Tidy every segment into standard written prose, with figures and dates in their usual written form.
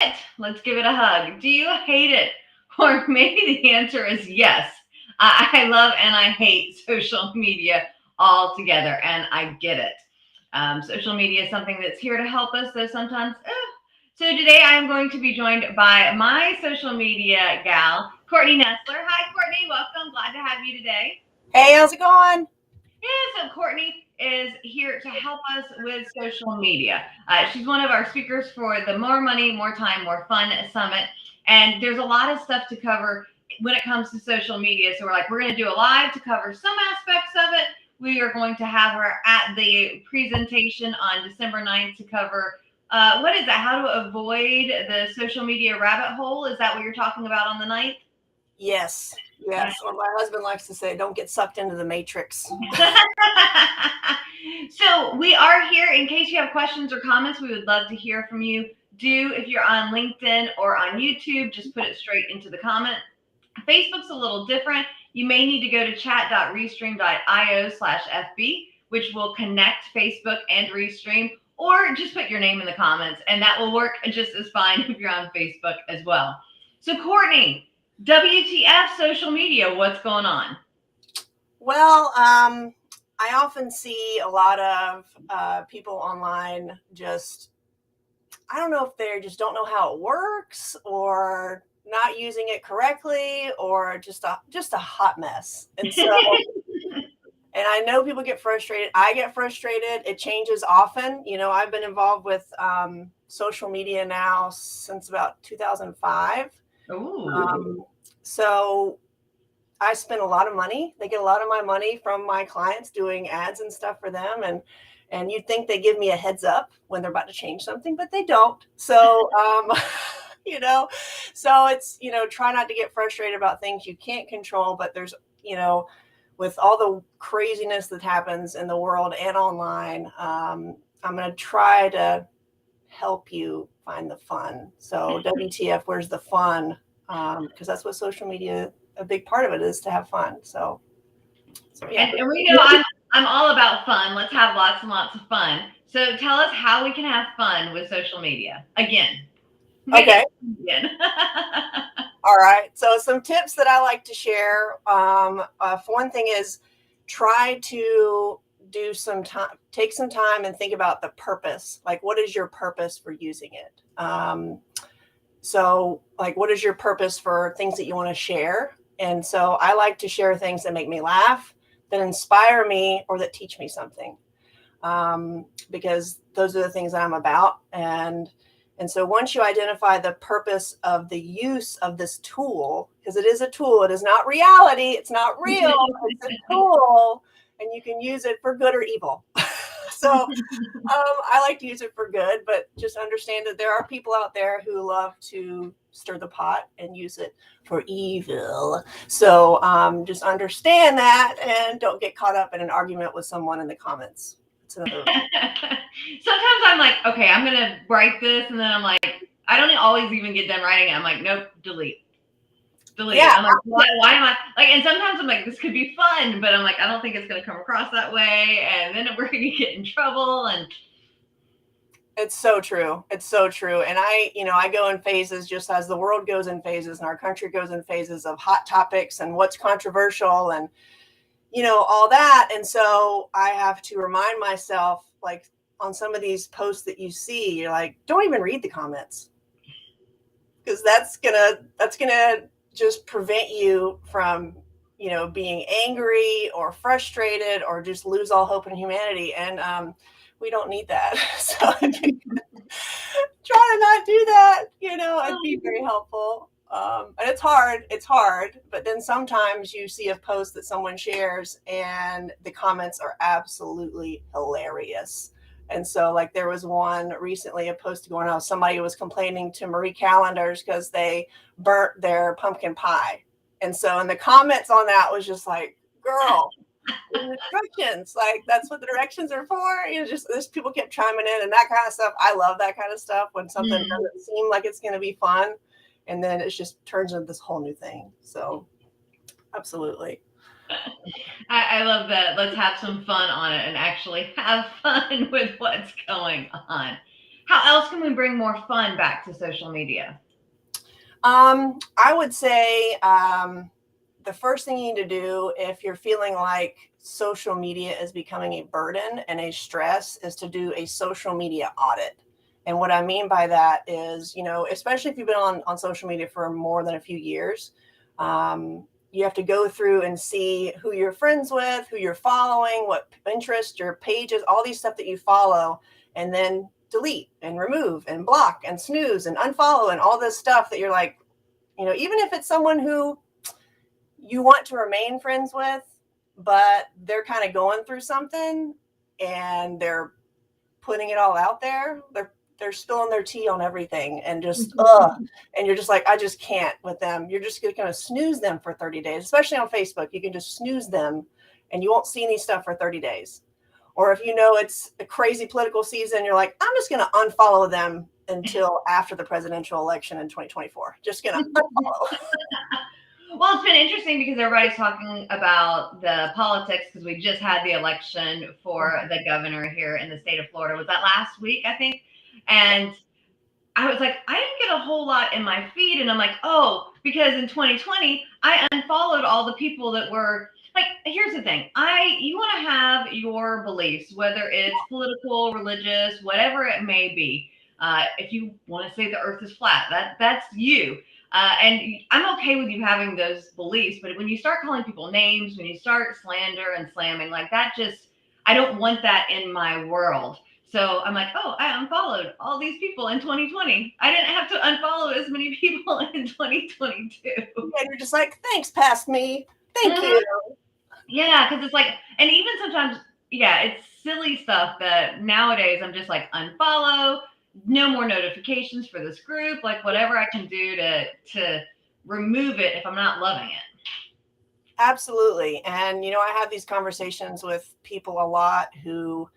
it? Let's give it a hug. Do you hate it? Or maybe the answer is yes. I love and I hate social media altogether, and I get it. Social media is something that's here to help us, though sometimes. So today I'm going to be joined by my social media gal, Courtney Nestler. Hi, Courtney. Welcome. Glad to have you today. Hey, how's it going? Yeah, so Courtney is here to help us with social media. She's one of our speakers for the More Money, More Time, More Fun Summit. And there's a lot of stuff to cover when it comes to social media. So we're going to do a live to cover some aspects of it. We are going to have her at the presentation on December 9th to cover what is that? How to avoid the social media rabbit hole. Is that what you're talking about on the 9th? Yes, yes. Or my husband likes to say, don't get sucked into the matrix. So we are here in case you have questions or comments. We would love to hear from you. Do, if you're on LinkedIn or on YouTube, just put it straight into the comment. Facebook's a little different. You may need to go to chat.restream.io/FB, which will connect Facebook and Restream, or just put your name in the comments, and that will work just as fine if you're on Facebook as well. So, Courtney, WTF social media, what's going on? Well, I often see a lot of people online I don't know if they just don't know how it works or not using it correctly or just a hot mess. And so, and I know people get frustrated. I get frustrated. It changes often. I've been involved with social media now since about 2005. So I spend a lot of money. They get a lot of my money from my clients doing ads and stuff for them. And you'd think they give me a heads up when they're about to change something, but they don't. So, so it's, try not to get frustrated about things you can't control, but there's, with all the craziness that happens in the world and online, I'm going to try to help you find the fun. So WTF, where's the fun? Because that's what social media, a big part of it is to have fun. So yeah. And we know I'm all about fun. Let's have lots and lots of fun. So tell us how we can have fun with social media. Again. Okay. All right. So some tips that I like to share. For one thing is try to take some time and think about the purpose. Like, what is your purpose for using it? So like, what is your purpose for things that you want to share? And so I like to share things that make me laugh, that inspire me, or that teach me something. Because those are the things that I'm about. And so once you identify the purpose of the use of this tool, because it is a tool, it is not reality, it's not real, it's a tool, and you can use it for good or evil. So I like to use it for good, but just understand that there are people out there who love to stir the pot and use it for evil. So just understand that and don't get caught up in an argument with someone in the comments. It's another. Sometimes I'm like, okay, I'm going to write this. And then I'm like, I don't always even get done writing it. I'm like, nope, delete. Yeah. I'm like, why am I like, and sometimes I'm like, this could be fun, but I'm like, I don't think it's going to come across that way. And then we're going to get in trouble. And it's so true. It's so true. And I go in phases, just as the world goes in phases and our country goes in phases of hot topics and what's controversial and, all that. And so I have to remind myself, like on some of these posts that you see, you're like, don't even read the comments, because that's gonna just prevent you from, being angry or frustrated or just lose all hope in humanity. And we don't need that. So try to not do that, it'd be very helpful. And it's hard, but then sometimes you see a post that someone shares and the comments are absolutely hilarious. And so like there was one recently, a post going on, somebody was complaining to Marie Callender's because they burnt their pumpkin pie. And so in the comments on that was just like, girl, instructions, like that's what the directions are for. Just people kept chiming in and that kind of stuff. I love that kind of stuff when something doesn't seem like it's going to be fun. And then it just turns into this whole new thing. So absolutely. I love that. Let's have some fun on it and actually have fun with what's going on. How else can we bring more fun back to social media? I would say the first thing you need to do if you're feeling like social media is becoming a burden and a stress is to do a social media audit. And what I mean by that is, especially if you've been on social media for more than a few years, you have to go through and see who you're friends with, who you're following, what interests, your pages, all these stuff that you follow, and then delete and remove and block and snooze and unfollow and all this stuff that you're like, even if it's someone who you want to remain friends with, but they're kind of going through something and they're putting it all out there. They're spilling their tea on everything and just and you're just like, I just can't with them. You're just gonna snooze them for 30 days, especially on Facebook. You can just snooze them and you won't see any stuff for 30 days. Or if it's a crazy political season, you're like, I'm just gonna unfollow them until after the presidential election in 2024. Just gonna unfollow. Well, it's been interesting because everybody's talking about the politics because we just had the election for the governor here in the state of Florida. Was that last week, I think? And I was like, I didn't get a whole lot in my feed. And I'm like, oh, because in 2020, I unfollowed all the people that were like, here's the thing. You want to have your beliefs, whether it's political, religious, whatever it may be. If you want to say the earth is flat, that's you. And I'm okay with you having those beliefs, but when you start calling people names, when you start slander and slamming, like that I don't want that in my world. So I'm like, oh, I unfollowed all these people in 2020. I didn't have to unfollow as many people in 2022. And you're just like, thanks, past me. Thank you. Yeah, because it's like, and even sometimes, yeah, it's silly stuff that nowadays I'm just like unfollow, no more notifications for this group, like whatever I can do to remove it if I'm not loving it. Absolutely. And I have these conversations with people a lot who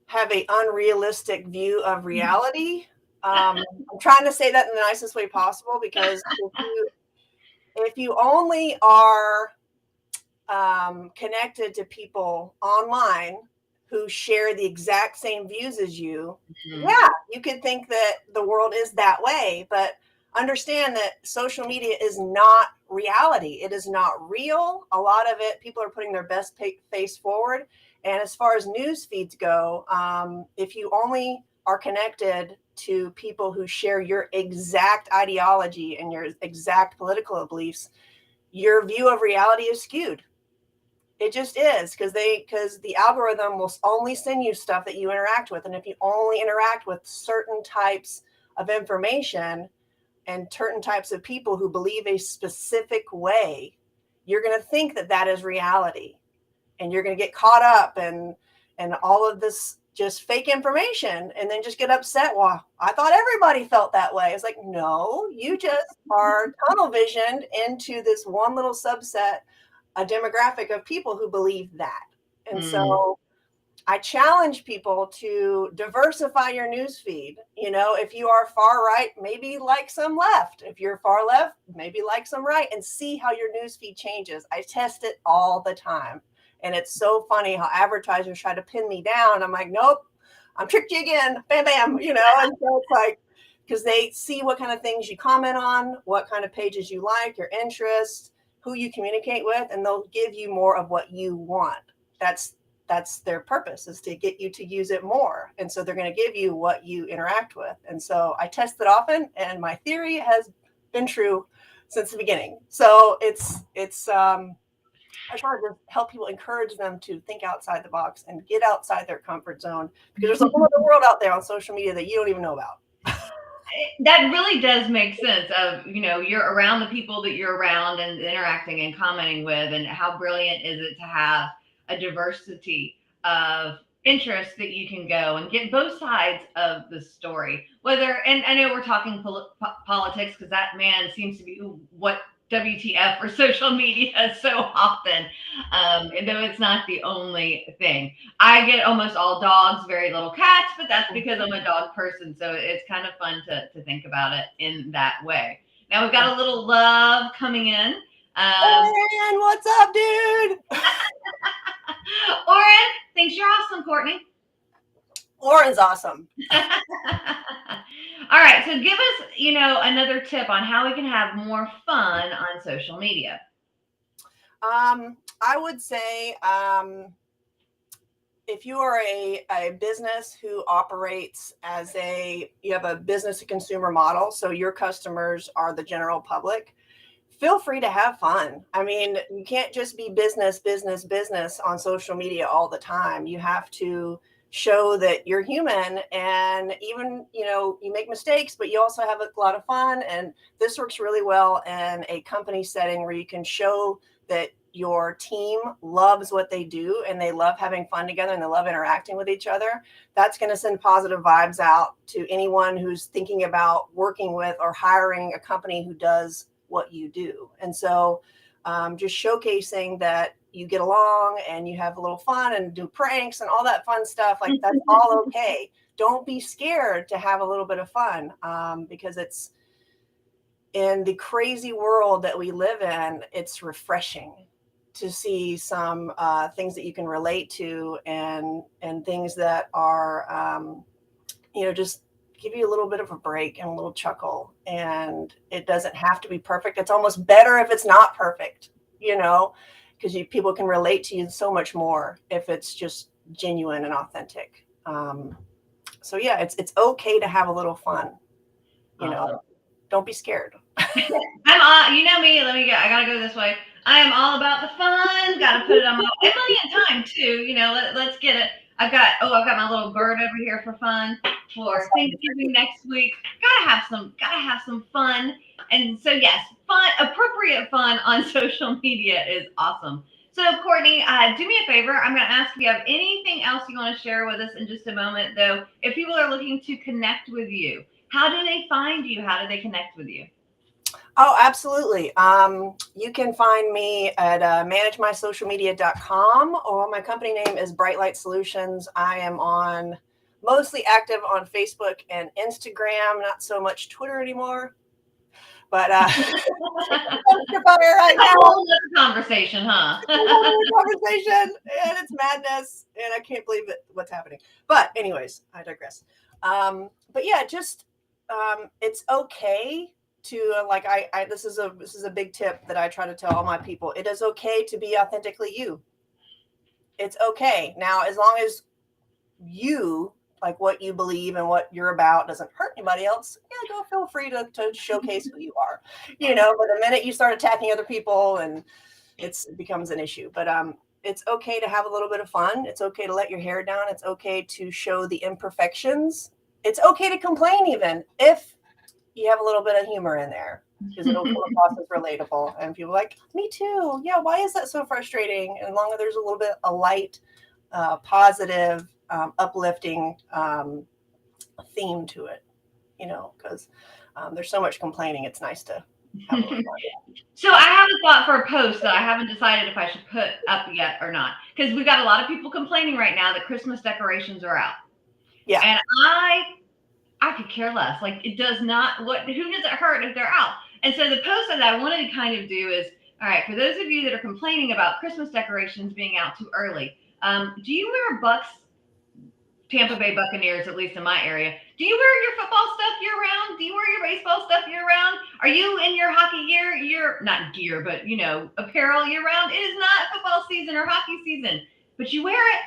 have an unrealistic view of reality. I'm trying to say that in the nicest way possible, because if you only are connected to people online who share the exact same views as you, yeah, you could think that the world is that way, but understand that social media is not reality. It is not real. A lot of it, people are putting their best face forward. And as far as news feeds go, if you only are connected to people who share your exact ideology and your exact political beliefs, your view of reality is skewed. It just is, because the algorithm will only send you stuff that you interact with. And if you only interact with certain types of information and certain types of people who believe a specific way, you're going to think that that is reality. And you're going to get caught up in all of this just fake information and then just get upset. Well, I thought everybody felt that way. It's like, no, you just are tunnel visioned into this one little subset, a demographic of people who believe that. And so I challenge people to diversify your news feed. If you are far right, maybe like some left. If you're far left, maybe like some right, and see how your news feed changes. I test it all the time. And it's so funny how advertisers try to pin me down. I'm like, nope, I'm tricked you again. Bam, bam, and so it's like, because they see what kind of things you comment on, what kind of pages you like, your interests, who you communicate with, and they'll give you more of what you want. That's their purpose, is to get you to use it more. And so they're going to give you what you interact with. And so I test it often, and my theory has been true since the beginning. So I try to help people, encourage them to think outside the box and get outside their comfort zone, because there's a whole other world out there on social media that you don't even know about. That really does make sense of, you're around the people that you're around and interacting and commenting with, and how brilliant is it to have a diversity of interests that you can go and get both sides of the story. And I know we're talking politics because that man seems to be what WTF for social media so often, and though it's not the only thing. I get almost all dogs, very little cats, but that's because I'm a dog person, so it's kind of fun to think about it in that way. Now we've got a little love coming in. Oren, what's up, dude? Oren, thinks you're awesome, Courtney. Lauren's awesome. All right. So give us, another tip on how we can have more fun on social media. I would say if you are a business who operates as you have a business to consumer model, so your customers are the general public, feel free to have fun. I mean, you can't just be business on social media all the time. You have to show that you're human, and even, you make mistakes, but you also have a lot of fun. And this works really well in a company setting where you can show that your team loves what they do and they love having fun together and they love interacting with each other. That's going to send positive vibes out to anyone who's thinking about working with or hiring a company who does what you do. And so just showcasing that you get along and you have a little fun and do pranks and all that fun stuff, like that's all okay. Don't be scared to have a little bit of fun, because it's in the crazy world that we live in, it's refreshing to see some things that you can relate to, and things that are just give you a little bit of a break and a little chuckle. And it doesn't have to be perfect. It's almost better if it's not perfect, because people can relate to you so much more if it's just genuine and authentic. So yeah, it's okay to have a little fun. Awesome. Don't be scared. I'm all, you know me. I gotta go this way. I am all about the fun. Gotta put it on my and money and time too. Let's get it. I've got my little bird over here for fun for Thanksgiving next week. Gotta have some fun. And so yes, appropriate fun on social media is awesome. So Courtney, do me a favor. I'm going to ask if you have anything else you want to share with us in just a moment. Though, if people are looking to connect with you, how do they find you? How do they connect with you? Oh, absolutely. You can find me at managemysocialmedia.com, or my company name is Bright Light Solutions. I am mostly active on Facebook and Instagram, not so much Twitter anymore. But about it right now. A whole other conversation, huh? Conversation, and it's madness, and I can't believe what's happening. But anyways, I digress. But yeah, just it's okay to this is a big tip that I try to tell all my people. It is okay to be authentically you. It's okay. Now, as long as you like what you believe and what you're about doesn't hurt anybody else, yeah, go feel free to showcase who you are. But the minute you start attacking other people, and it becomes an issue. But it's okay to have a little bit of fun. It's okay to let your hair down. It's okay to show the imperfections. It's okay to complain, even if you have a little bit of humor in there, because it'll come across as relatable. And people are like, me too. Yeah, why is that so frustrating? And as long as there's a little bit a light, positive, uplifting theme to it, because there's so much complaining. It's nice to have a little fun. So I have a thought for a post that I haven't decided if I should put up yet or not, because we've got a lot of people complaining right now that Christmas decorations are out. Yeah. And I could care less. Like, it does not, who does it hurt if they're out? And so the post that I wanted to kind of do is, all right, for those of you that are complaining about Christmas decorations being out too early, do you wear Bucks, Tampa Bay Buccaneers, at least in my area? Do you wear your football stuff year round? Do you wear your baseball stuff year round? Are you in your hockey not gear, but apparel year round? It is not football season or hockey season, but you wear it.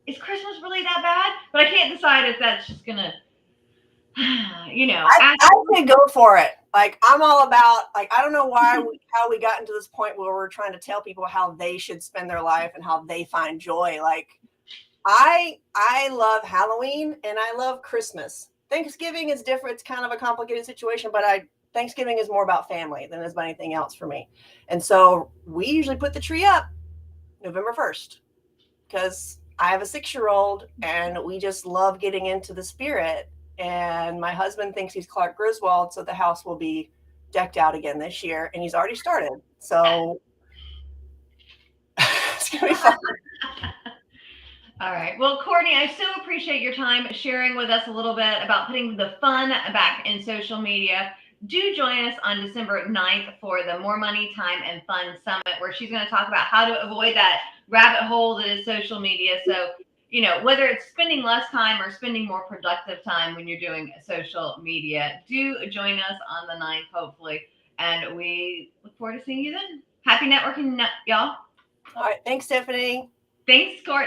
Is Christmas really that bad? But I can't decide if that's just gonna, I say go for it. Like, I'm all about, like, I don't know how we got into this point where we're trying to tell people how they should spend their life and how they find joy. Like, I love Halloween and I love Christmas. Thanksgiving is different. It's kind of a complicated situation, but Thanksgiving is more about family than is about anything else for me. And so we usually put the tree up November 1st, because I have a 6-year-old and we just love getting into the spirit. And my husband thinks he's Clark Griswold, so the house will be decked out again this year, and he's already started. So it's going to be fun. All right. Well, Courtney, I so appreciate your time sharing with us a little bit about putting the fun back in social media. Do join us on December 9th for the More Money, Time, and Fun Summit, where she's going to talk about how to avoid that rabbit hole that is social media. So whether it's spending less time or spending more productive time when you're doing social media, do join us on the 9th, hopefully. And we look forward to seeing you then. Happy networking, y'all. All right. Thanks, Tiffany. Thanks, Courtney.